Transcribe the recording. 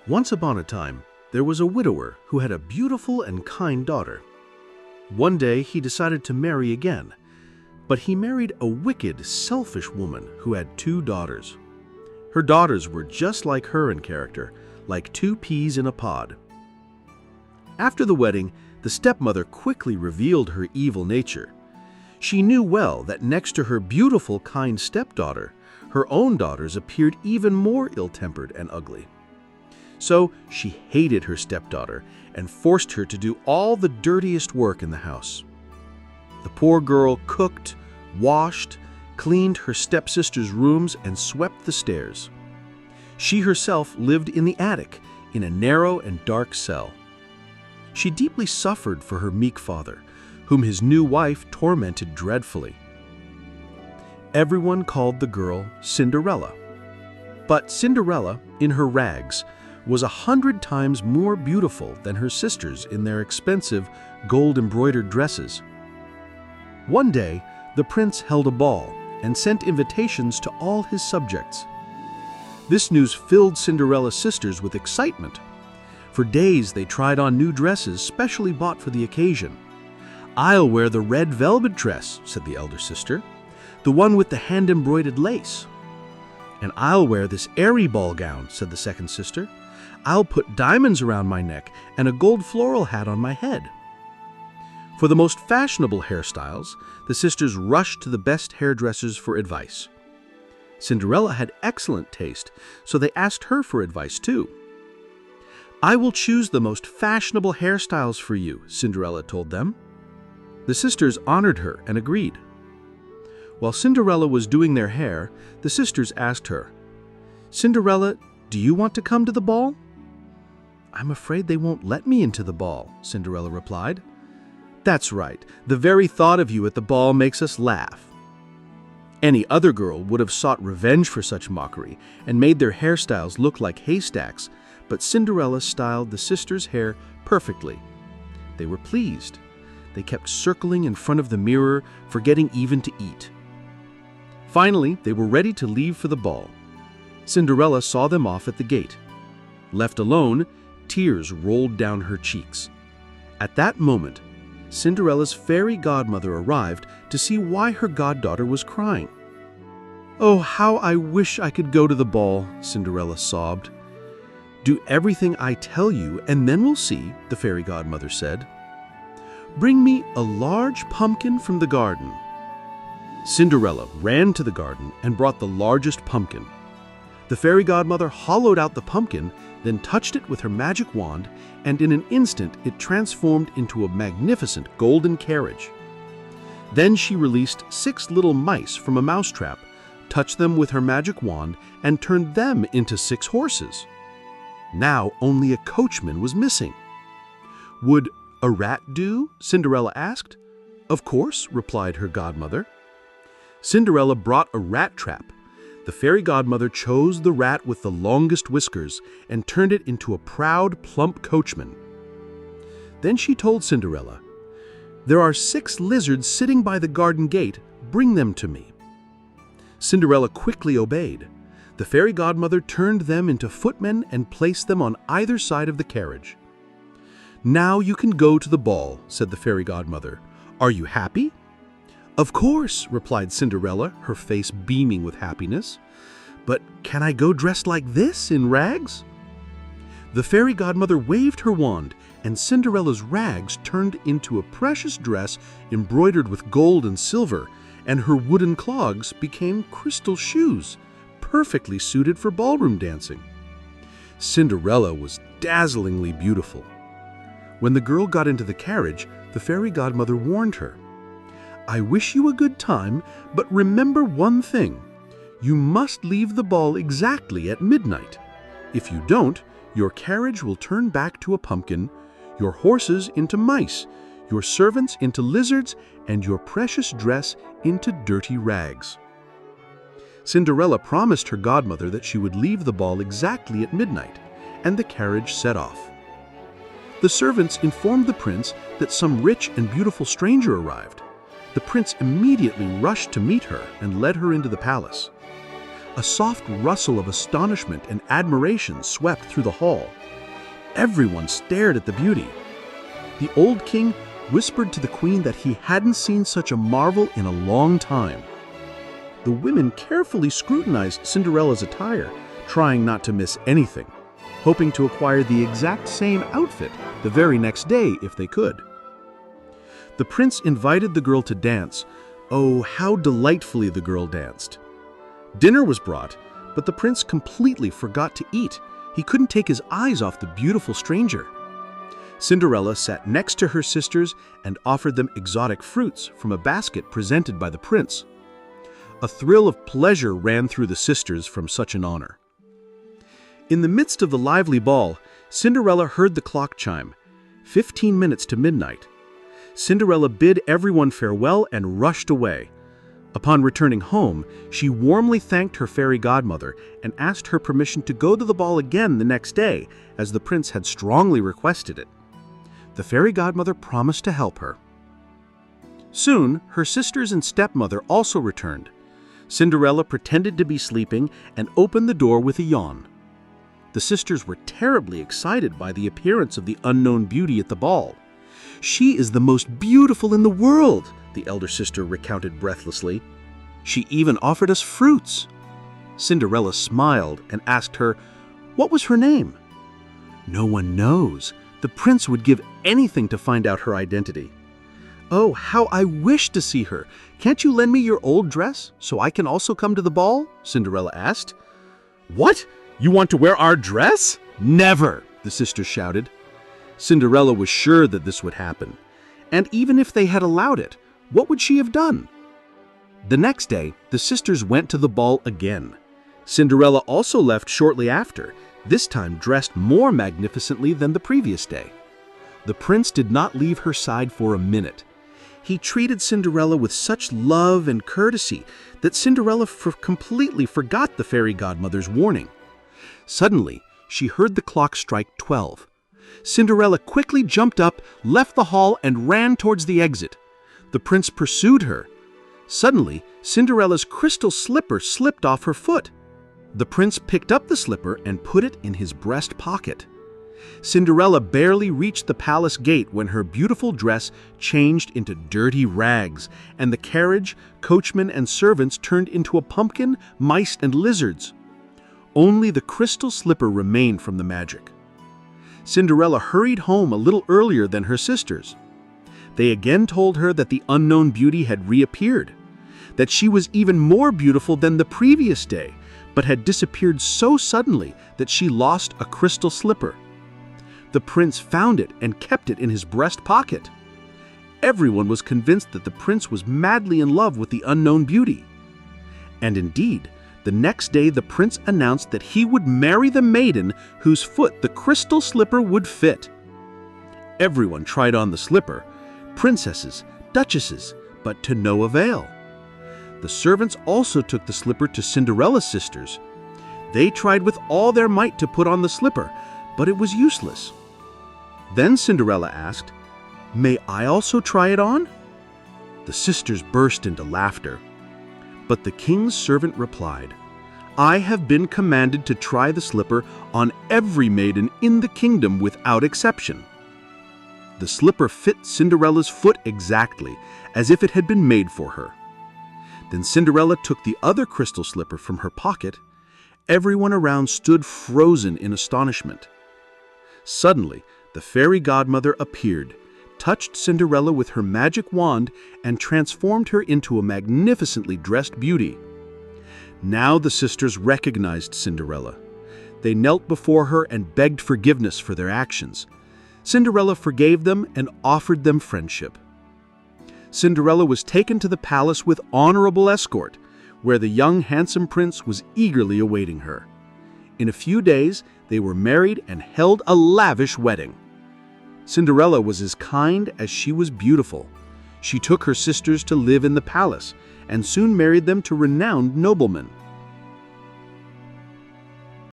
Once upon a time, there was a widower who had a beautiful and kind daughter. One day he decided to marry again, but he married a wicked, selfish woman who had two daughters. Her daughters were just like her in character, like two peas in a pod. After the wedding, the stepmother quickly revealed her evil nature. She knew well that next to her beautiful, kind stepdaughter, her own daughters appeared even more ill-tempered and ugly. So she hated her stepdaughter and forced her to do all the dirtiest work in the house. The poor girl cooked, washed, cleaned her stepsister's rooms, and swept the stairs. She herself lived in the attic, in a narrow and dark cell. She deeply suffered for her meek father, whom his new wife tormented dreadfully. Everyone called the girl Cinderella. But Cinderella, in her rags, was 100 times more beautiful than her sisters in their expensive gold-embroidered dresses. One day, the prince held a ball and sent invitations to all his subjects. This news filled Cinderella's sisters with excitement. For days they tried on new dresses specially bought for the occasion. "I'll wear the red velvet dress," said the elder sister, "the one with the hand-embroidered lace." "And I'll wear this airy ball gown," said the second sister. "I'll put diamonds around my neck and a gold floral hat on my head." For the most fashionable hairstyles, the sisters rushed to the best hairdressers for advice. Cinderella had excellent taste, so they asked her for advice too. "I will choose the most fashionable hairstyles for you," Cinderella told them. The sisters honored her and agreed. While Cinderella was doing their hair, the sisters asked her, "Cinderella, do you want to come to the ball?" "I'm afraid they won't let me into the ball," Cinderella replied. "That's right. The very thought of you at the ball makes us laugh." Any other girl would have sought revenge for such mockery and made their hairstyles look like haystacks, but Cinderella styled the sisters' hair perfectly. They were pleased. They kept circling in front of the mirror, forgetting even to eat. Finally, they were ready to leave for the ball. Cinderella saw them off at the gate. Left alone, tears rolled down her cheeks. At that moment, Cinderella's fairy godmother arrived to see why her goddaughter was crying. "Oh, how I wish I could go to the ball," Cinderella sobbed. "Do everything I tell you, and then we'll see," the fairy godmother said. "Bring me a large pumpkin from the garden." Cinderella ran to the garden and brought the largest pumpkin. The fairy godmother hollowed out the pumpkin, then touched it with her magic wand, and in an instant it transformed into a magnificent golden carriage. Then she released 6 little mice from a mousetrap, touched them with her magic wand, and turned them into 6 horses. Now only a coachman was missing. "Would a rat do?" Cinderella asked. "Of course," replied her godmother. Cinderella brought a rat trap. The fairy godmother chose the rat with the longest whiskers and turned it into a proud, plump coachman. Then she told Cinderella, "There are 6 lizards sitting by the garden gate. Bring them to me." Cinderella quickly obeyed. The fairy godmother turned them into footmen and placed them on either side of the carriage. "Now you can go to the ball," said the fairy godmother. "Are you happy?" "Of course," replied Cinderella, her face beaming with happiness. "But can I go dressed like this, in rags?" The fairy godmother waved her wand, and Cinderella's rags turned into a precious dress embroidered with gold and silver, and her wooden clogs became crystal shoes, perfectly suited for ballroom dancing. Cinderella was dazzlingly beautiful. When the girl got into the carriage, the fairy godmother warned her, "I wish you a good time, but remember one thing. You must leave the ball exactly at midnight. If you don't, your carriage will turn back to a pumpkin, your horses into mice, your servants into lizards, and your precious dress into dirty rags." Cinderella promised her godmother that she would leave the ball exactly at midnight, and the carriage set off. The servants informed the prince that some rich and beautiful stranger arrived. The prince immediately rushed to meet her and led her into the palace. A soft rustle of astonishment and admiration swept through the hall. Everyone stared at the beauty. The old king whispered to the queen that he hadn't seen such a marvel in a long time. The women carefully scrutinized Cinderella's attire, trying not to miss anything, hoping to acquire the exact same outfit the very next day if they could. The prince invited the girl to dance. Oh, how delightfully the girl danced. Dinner was brought, but the prince completely forgot to eat. He couldn't take his eyes off the beautiful stranger. Cinderella sat next to her sisters and offered them exotic fruits from a basket presented by the prince. A thrill of pleasure ran through the sisters from such an honor. In the midst of the lively ball, Cinderella heard the clock chime, 15 minutes to midnight. Cinderella bid everyone farewell and rushed away. Upon returning home, she warmly thanked her fairy godmother and asked her permission to go to the ball again the next day, as the prince had strongly requested it. The fairy godmother promised to help her. Soon, her sisters and stepmother also returned. Cinderella pretended to be sleeping and opened the door with a yawn. The sisters were terribly excited by the appearance of the unknown beauty at the ball. "She is the most beautiful in the world," the elder sister recounted breathlessly. "She even offered us fruits." Cinderella smiled and asked her, "What was her name?" "No one knows. The prince would give anything to find out her identity." "Oh, how I wish to see her! Can't you lend me your old dress so I can also come to the ball?" Cinderella asked. "What? You want to wear our dress? Never!" the sisters shouted. Cinderella was sure that this would happen. And even if they had allowed it, what would she have done? The next day, the sisters went to the ball again. Cinderella also left shortly after, this time dressed more magnificently than the previous day. The prince did not leave her side for a minute. He treated Cinderella with such love and courtesy that Cinderella completely forgot the fairy godmother's warning. Suddenly, she heard the clock strike 12. Cinderella quickly jumped up, left the hall, and ran towards the exit. The prince pursued her. Suddenly, Cinderella's crystal slipper slipped off her foot. The prince picked up the slipper and put it in his breast pocket. Cinderella barely reached the palace gate when her beautiful dress changed into dirty rags, and the carriage, coachman, and servants turned into a pumpkin, mice, and lizards. Only the crystal slipper remained from the magic. Cinderella hurried home a little earlier than her sisters. They again told her that the unknown beauty had reappeared, that she was even more beautiful than the previous day, but had disappeared so suddenly that she lost a crystal slipper. The prince found it and kept it in his breast pocket. Everyone was convinced that the prince was madly in love with the unknown beauty. And indeed, the next day the prince announced that he would marry the maiden whose foot the crystal slipper would fit. Everyone tried on the slipper, princesses, duchesses, but to no avail. The servants also took the slipper to Cinderella's sisters. They tried with all their might to put on the slipper, but it was useless. Then Cinderella asked, "May I also try it on?" The sisters burst into laughter. But the king's servant replied, "I have been commanded to try the slipper on every maiden in the kingdom without exception." The slipper fit Cinderella's foot exactly, as if it had been made for her. Then Cinderella took the other crystal slipper from her pocket. Everyone around stood frozen in astonishment. Suddenly, the fairy godmother appeared, touched Cinderella with her magic wand, and transformed her into a magnificently dressed beauty. Now the sisters recognized Cinderella. They knelt before her and begged forgiveness for their actions. Cinderella forgave them and offered them friendship. Cinderella was taken to the palace with honorable escort, where the young handsome prince was eagerly awaiting her. In a few days, they were married and held a lavish wedding. Cinderella was as kind as she was beautiful. She took her sisters to live in the palace and soon married them to renowned noblemen.